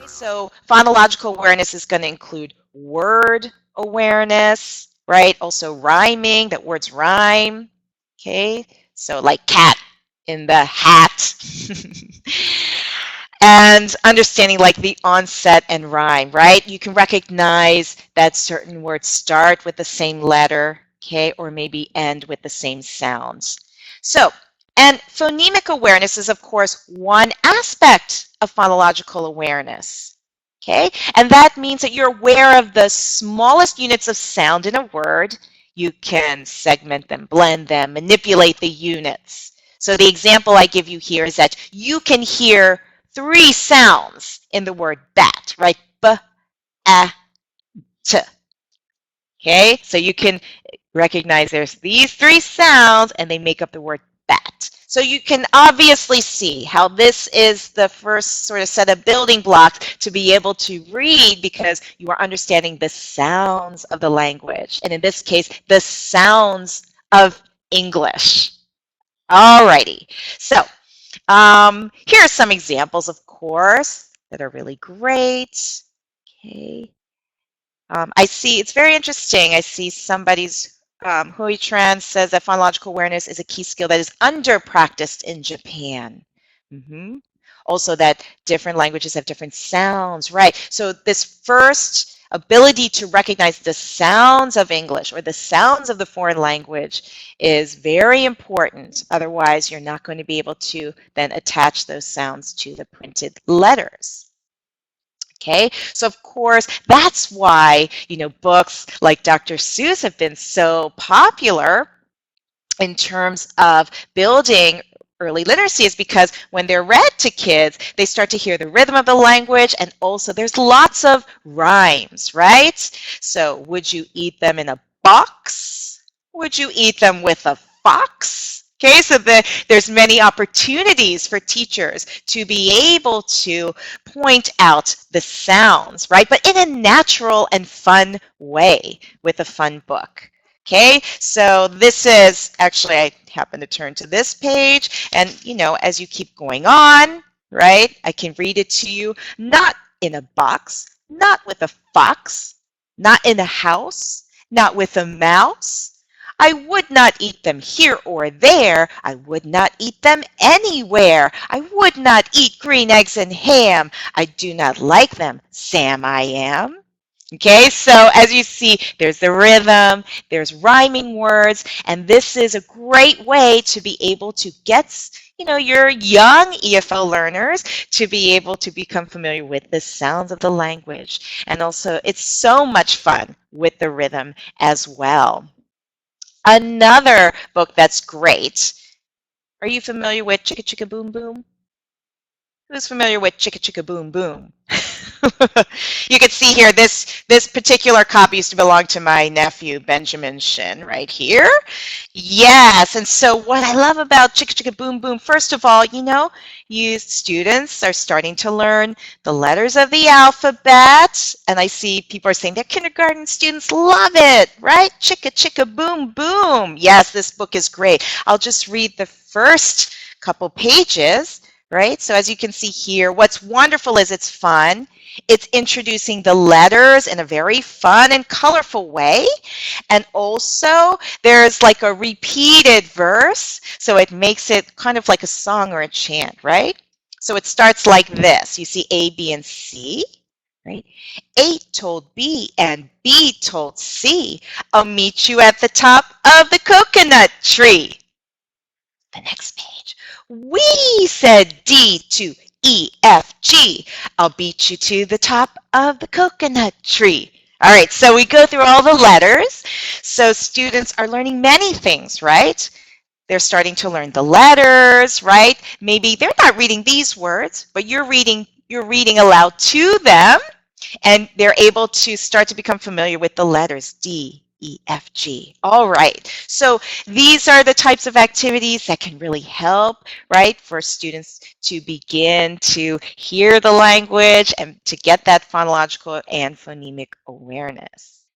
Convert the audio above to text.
So phonological awareness is going to include word awareness, right? Also rhyming, that words rhyme, okay? So like cat in the hat. And understanding like the onset and rhyme, right? You can recognize that certain words start with the same letter, okay, or maybe end with the same sounds. So, and phonemic awareness is, of course, one aspect of phonological awareness, okay? And that means that you're aware of the smallest units of sound in a word. You can segment them, blend them, manipulate the units. So the example I give you here is that you can hear 3 sounds in the word bat, right? B, a, t. Okay, so you can recognize there's these 3 sounds and they make up the word bat. So you can obviously see how this is the first sort of set of building blocks to be able to read, because you are understanding the sounds of the language. And in this case, the sounds of English. Alrighty, so here are some examples, of course, that are really great. Okay. I see, it's very interesting. I see somebody's, Hui Tran says that phonological awareness is a key skill that is under-practiced in Japan. Also that different languages have different sounds, right? So this first ability to recognize the sounds of English or the sounds of the foreign language is very important. Otherwise, you're not going to be able to then attach those sounds to the printed letters. Okay, so of course, that's why, books like Dr. Seuss have been so popular in terms of building early literacy, is because when they're read to kids, they start to hear the rhythm of the language, and also there's lots of rhymes, right? So would you eat them in a box? Would you eat them with a fox? Okay, so there's many opportunities for teachers to be able to point out the sounds, right? But in a natural and fun way with a fun book. Okay, so this is, actually I happen to turn to this page, and as you keep going on, right, I can read it to you, not in a box, not with a fox, not in a house, not with a mouse. I would not eat them here or there. I would not eat them anywhere. I would not eat green eggs and ham. I do not like them, Sam I am. Okay, so as you see, there's the rhythm, there's rhyming words, and this is a great way to be able to get, your young EFL learners to be able to become familiar with the sounds of the language. And also, it's so much fun with the rhythm as well. Another book that's great. Are you familiar with Chicka Chicka Boom Boom? Who's familiar with Chicka Chicka Boom Boom? You can see here, this particular copy used to belong to my nephew, Benjamin Shin, right here. Yes, and so what I love about Chicka Chicka Boom Boom, first of all, you students are starting to learn the letters of the alphabet, and I see people are saying their kindergarten students love it, right? Chicka Chicka Boom Boom. Yes, this book is great. I'll just read the first couple pages. Right? So as you can see here, what's wonderful is it's fun. It's introducing the letters in a very fun and colorful way. And also there's like a repeated verse, so it makes it kind of like a song or a chant, right? So it starts like this. You see A, B, and C, right? A told B and B told C, I'll meet you at the top of the coconut tree. The next page. We said D to E, F, G. I'll beat you to the top of the coconut tree. All right, so we go through all the letters. So students are learning many things, right? They're starting to learn the letters, right? Maybe they're not reading these words, but you're reading aloud to them, and they're able to start to become familiar with the letters D, E, F, G. All right, so these are the types of activities that can really help, right, for students to begin to hear the language and to get that phonological and phonemic awareness.